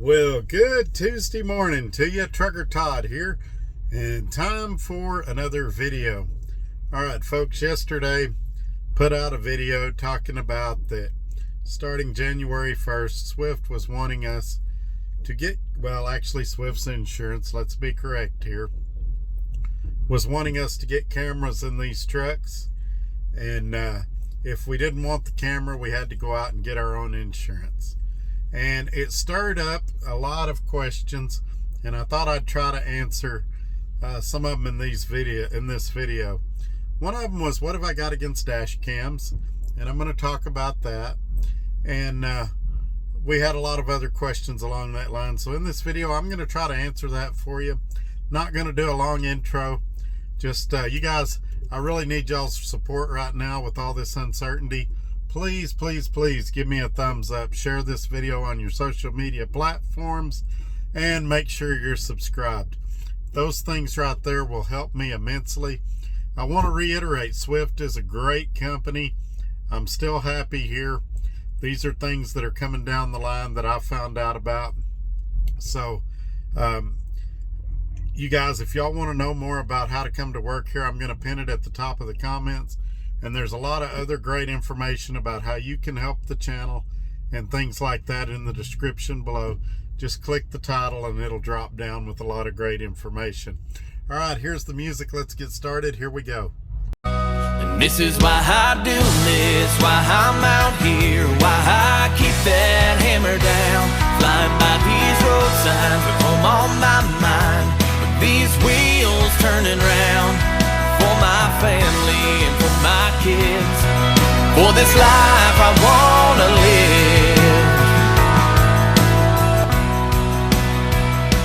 Well, good Tuesday morning to you. Trucker Todd here, and time for another video. All right, folks, yesterday put out a video talking about that starting January 1st, Swift was wanting us to get, well, actually Swift's insurance, let's be correct here, was wanting us to get cameras in these trucks, and if we didn't want the camera, we had to go out and get our own insurance. And it stirred up a lot of questions, and I thought I'd try to answer some of them in this video. One of them was, what have I got against dash cams? And I'm going to talk about that. And we had a lot of other questions along that line. So in this video, I'm going to try to answer that for you. Not going to do a long intro. Just you guys, I really need y'all's support right now with all this uncertainty. Please, please, please give me a thumbs up. Share this video on your social media platforms and make sure you're subscribed. Those things right there will help me immensely. I want to reiterate, Swift is a great company. I'm still happy here. These are things that are coming down the line that I found out about. So, you guys, if y'all want to know more about how to come to work here, I'm going to pin it at the top of the comments. And there's a lot of other great information about how you can help the channel and things like that in the description below. Just click the title and it'll drop down with a lot of great information. All right, here's the music. Let's get started. Here we go. And this is why I do this, why I'm out here, why I keep that hammer down. Flying by these road signs with home on my mind, with these wheels turning round. For my family and for my kids, for this life I wanna live.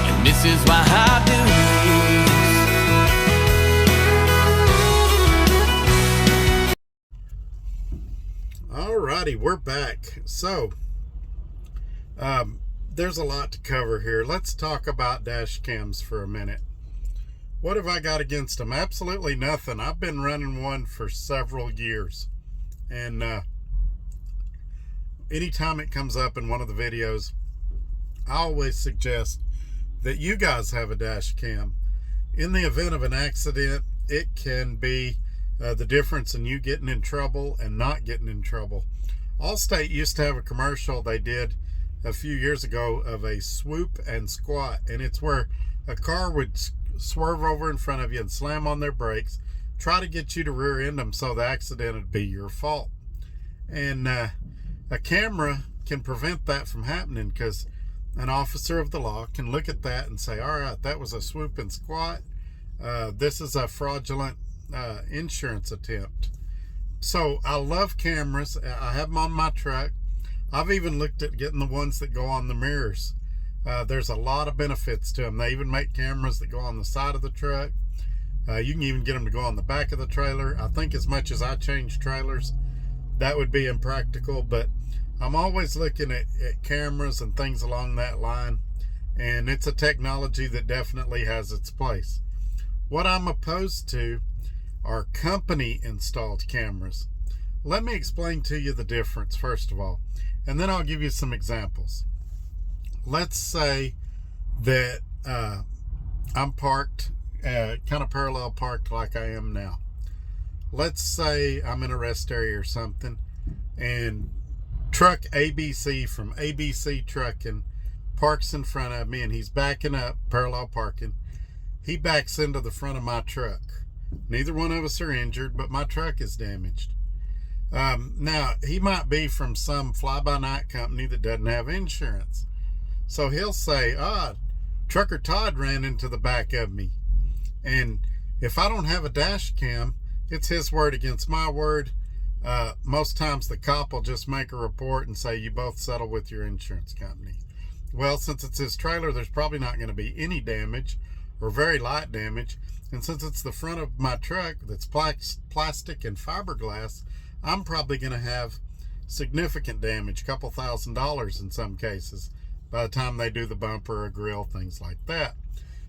And this is why I do this. Alrighty, we're back. So there's a lot to cover here. Let's talk about dash cams for a minute. What have I got against them? Absolutely nothing. I've been running one for several years. And anytime it comes up in one of the videos, I always suggest that you guys have a dash cam. In the event of an accident, it can be the difference in you getting in trouble and not getting in trouble. Allstate used to have a commercial they did a few years ago of a swoop and squat. And it's where a car would swerve over in front of you and slam on their brakes, try to get you to rear end them so the accident would be your fault. And a camera can prevent that from happening, because an officer of the law can look at that and say, all right, that was a swoop and squat. This is a fraudulent insurance attempt. So I love cameras. I have them on my truck. I've even looked at getting the ones that go on the mirrors. There's a lot of benefits to them. They even make cameras that go on the side of the truck. You can even get them to go on the back of the trailer. I think as much as I change trailers, that would be impractical, but I'm always looking at cameras and things along that line, and it's a technology that definitely has its place. What I'm opposed to are company installed cameras. Let me explain to you the difference first of all, and then I'll give you some examples. Let's say that I'm parked, kind of parallel parked like I am now. Let's say I'm in a rest area or something, and truck ABC from ABC Trucking parks in front of me, and he's backing up, parallel parking. He backs into the front of my truck. Neither one of us are injured, but my truck is damaged. Now, he might be from some fly-by-night company that doesn't have insurance. So he'll say, Trucker Todd ran into the back of me. And if I don't have a dash cam, it's his word against my word. Most times the cop will just make a report and say, you both settle with your insurance company. Well, since it's his trailer, there's probably not going to be any damage or very light damage. And since it's the front of my truck that's plastic and fiberglass, I'm probably going to have significant damage, a couple $1,000s in some cases, by the time they do the bumper or grill, things like that.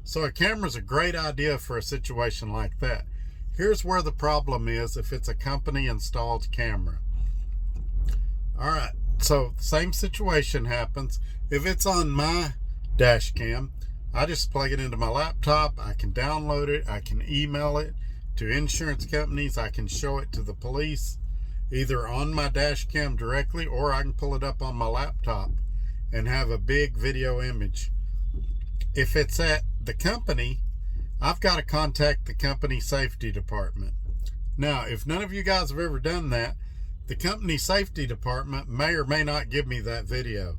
So a camera's a great idea for a situation like that. Here's where the problem is if it's a company installed camera. All right, so same situation happens. If it's on my dash cam. I just plug it into my laptop. I can download it. I can email it to insurance companies. I can show it to the police either on my dash cam directly, or I can pull it up on my laptop and have a big video image. If it's at the company, I've got to contact the company safety department. Now, if none of you guys have ever done that, the company safety department may or may not give me that video.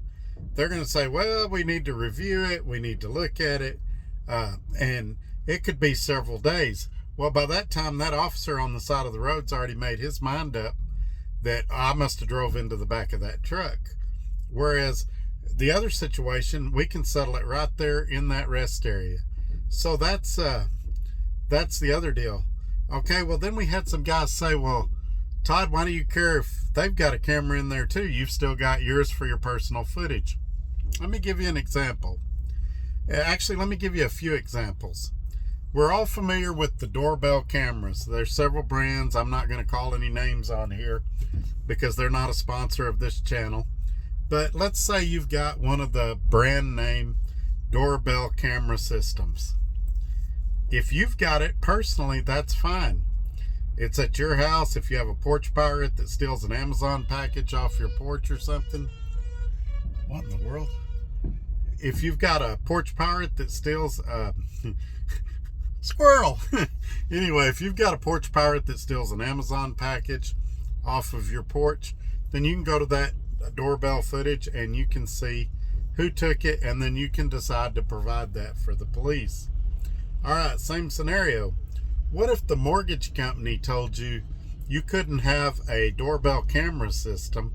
They're going to say, well, we need to review it, we need to look at it, and it could be several days. Well, by that time, that officer on the side of the road's already made his mind up that I must have drove into the back of that truck. Whereas the other situation, we can settle it right there in that rest area. So that's the other deal. Okay, well, then we had some guys say, well, Todd, why do you care if they've got a camera in there too? You've still got yours for your personal footage. Let me give you an example. Actually, let me give you a few examples. We're all familiar with the doorbell cameras. There's several brands. I'm not going to call any names on here because they're not a sponsor of this channel. But let's say you've got one of the brand name doorbell camera systems. If you've got it personally, that's fine. It's at your house. If you have a porch pirate that steals an Amazon package off your porch or something. What in the world? If you've got a porch pirate that steals squirrel. Anyway, if you've got a porch pirate that steals an Amazon package off of your porch, then you can go to that doorbell footage and you can see who took it, and then you can decide to provide that for the police. All right, same scenario. What if the mortgage company told you you couldn't have a doorbell camera system,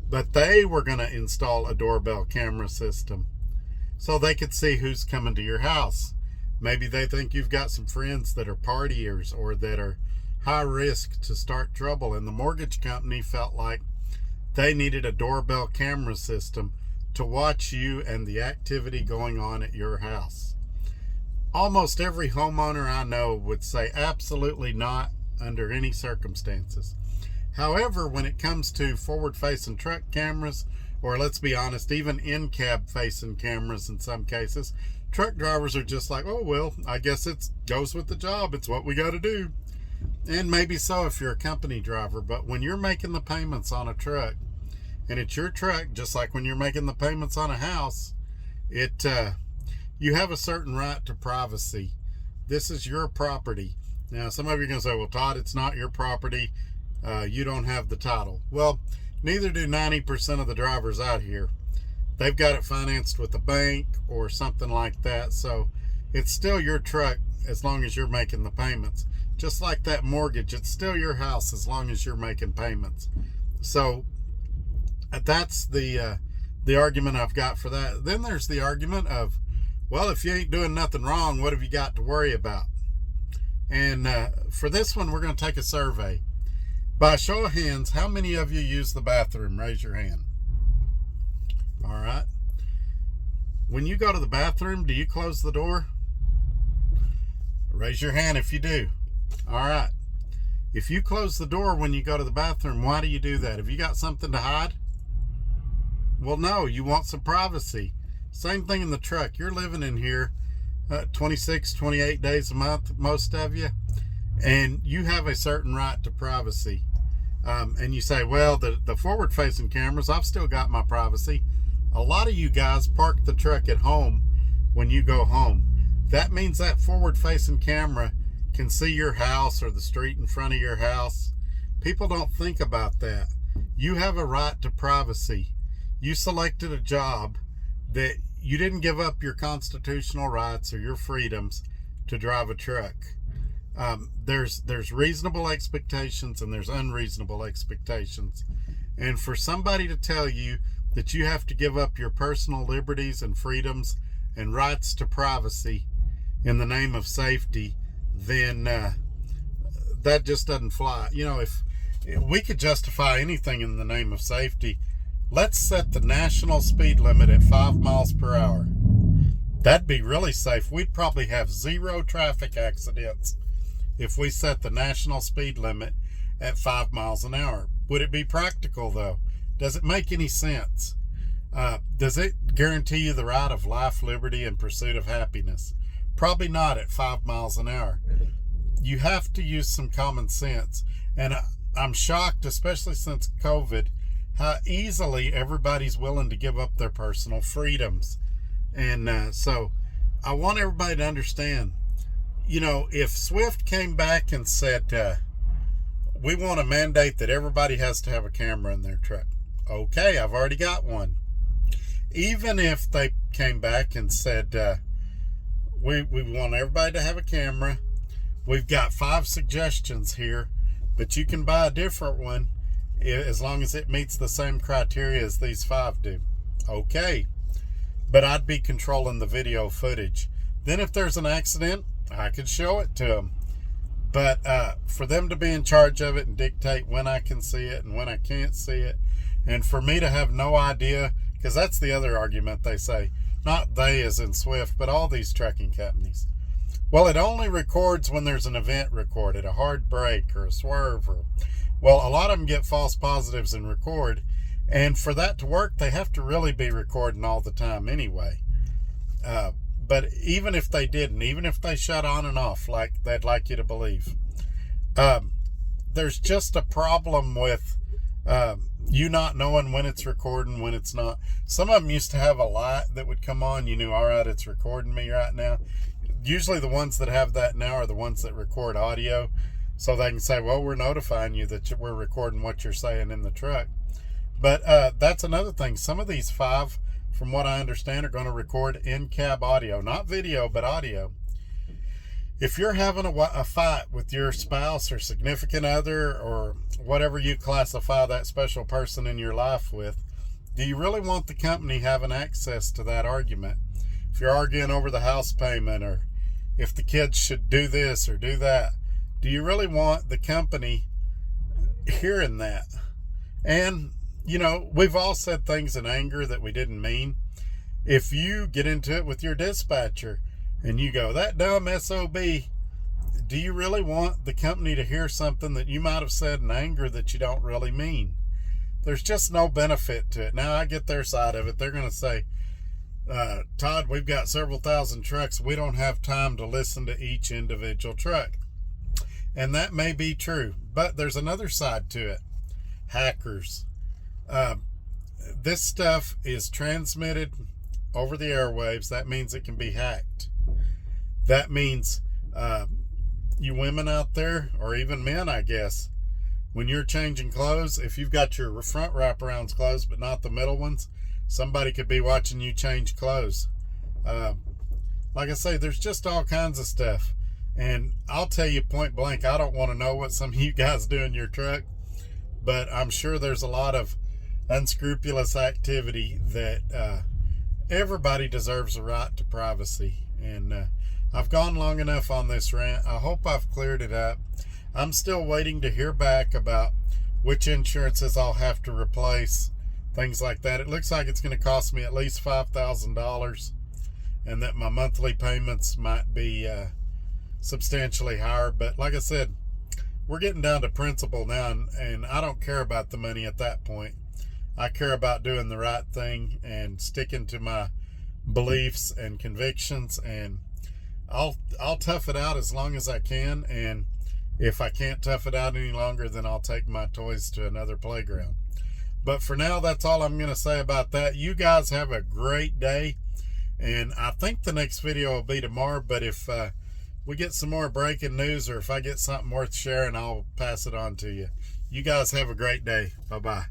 but they were going to install a doorbell camera system so they could see who's coming to your house? Maybe they think you've got some friends that are partiers or that are high risk to start trouble, and the mortgage company felt like they needed a doorbell camera system to watch you and the activity going on at your house. Almost every homeowner I know would say absolutely not under any circumstances. However, when it comes to forward-facing truck cameras, or let's be honest, even in-cab facing cameras in some cases, truck drivers are just like, oh, well, I guess it goes with the job. It's what we got to do. And maybe so if you're a company driver, but when you're making the payments on a truck, and it's your truck, just like when you're making the payments on a house, you have a certain right to privacy. This is your property. Now, some of you are going to say, well, Todd, it's not your property. You don't have the title. Well, neither do 90% of the drivers out here. They've got it financed with a bank or something like that. So it's still your truck as long as you're making the payments. Just like that mortgage, it's still your house as long as you're making payments. So that's the argument I've got for that. Then there's the argument of, well, if you ain't doing nothing wrong, what have you got to worry about? And for this one, we're going to take a survey. By a show of hands, how many of you use the bathroom? Raise your hand. All right. When you go to the bathroom, do you close the door? Raise your hand if you do. All right. If you close the door when you go to the bathroom, why do you do that? Have you got something to hide? Well, no, you want some privacy. Same thing in the truck. You're living in here 26, 28 days a month, most of you, and you have a certain right to privacy. And you say, well, the forward-facing cameras, I've still got my privacy. A lot of you guys park the truck at home when you go home. That means that forward-facing camera can see your house or the street in front of your house. People don't think about that. You have a right to privacy. You selected a job that you didn't give up your constitutional rights or your freedoms to drive a truck. There's reasonable expectations and there's unreasonable expectations. And for somebody to tell you that you have to give up your personal liberties and freedoms and rights to privacy in the name of safety, then that just doesn't fly. You know, if we could justify anything in the name of safety, let's set the national speed limit at 5 miles per hour. That'd be really safe. We'd probably have 0 traffic accidents if we set the national speed limit at 5 miles an hour. Would it be practical though? Does it make any sense? Does it guarantee you the right of life, liberty, and pursuit of happiness? Probably not at 5 miles an hour. You have to use some common sense. And I'm shocked, especially since COVID, how easily everybody's willing to give up their personal freedoms. And so I want everybody to understand, if Swift came back and said, we want to mandate that everybody has to have a camera in their truck. Okay, I've already got one. Even if they came back and said, we want everybody to have a camera, we've got 5 suggestions here, but you can buy a different one as long as it meets the same criteria as these 5 do. Okay, but I'd be controlling the video footage. Then if there's an accident, I could show it to them. But for them to be in charge of it and dictate when I can see it and when I can't see it, and for me to have no idea, because that's the other argument they say, not they as in Swift, but all these trucking companies. Well, it only records when there's an event recorded, a hard brake or a swerve. Well, a lot of them get false positives and record, and for that to work, they have to really be recording all the time anyway. But even if they didn't, even if they shut on and off like they'd like you to believe, there's just a problem with you not knowing when it's recording, when it's not. Some of them used to have a light that would come on. You knew, all right, it's recording me right now. Usually the ones that have that now are the ones that record audio, so they can say, well, we're notifying you that we're recording what you're saying in the truck. But that's another thing. Some of these 5, from what I understand, are going to record in-cab audio, not video, but audio. If you're having a fight with your spouse or significant other or whatever you classify that special person in your life with, do you really want the company having access to that argument? If you're arguing over the house payment, or if the kids should do this or do that, do you really want the company hearing that? And, we've all said things in anger that we didn't mean. If you get into it with your dispatcher and you go, that dumb SOB, do you really want the company to hear something that you might have said in anger that you don't really mean? There's just no benefit to it. Now, I get their side of it. They're going to say, Todd, we've got several thousand trucks. We don't have time to listen to each individual truck. And that may be true, but there's another side to it. Hackers. This stuff is transmitted over the airwaves. That means it can be hacked. That means you women out there, or even men, I guess, when you're changing clothes, if you've got your front wraparounds closed but not the middle ones, somebody could be watching you change clothes. Like I say, there's just all kinds of stuff. And I'll tell you point blank, I don't want to know what some of you guys do in your truck, but I'm sure there's a lot of unscrupulous activity that everybody deserves a right to privacy. And I've gone long enough on this rant. I hope I've cleared it up. I'm still waiting to hear back about which insurances I'll have to replace, things like that. It looks like it's going to cost me at least $5,000, and that my monthly payments might be substantially higher. But like I said, we're getting down to principle now, and I don't care about the money at that point. I care about doing the right thing and sticking to my beliefs and convictions, and I'll tough it out as long as I can. And if I can't tough it out any longer, then I'll take my toys to another playground. But for now, that's all I'm going to say about that. You guys have a great day, and I think the next video will be tomorrow. But if we get some more breaking news, or if I get something worth sharing, I'll pass it on to you. You guys have a great day. Bye-bye.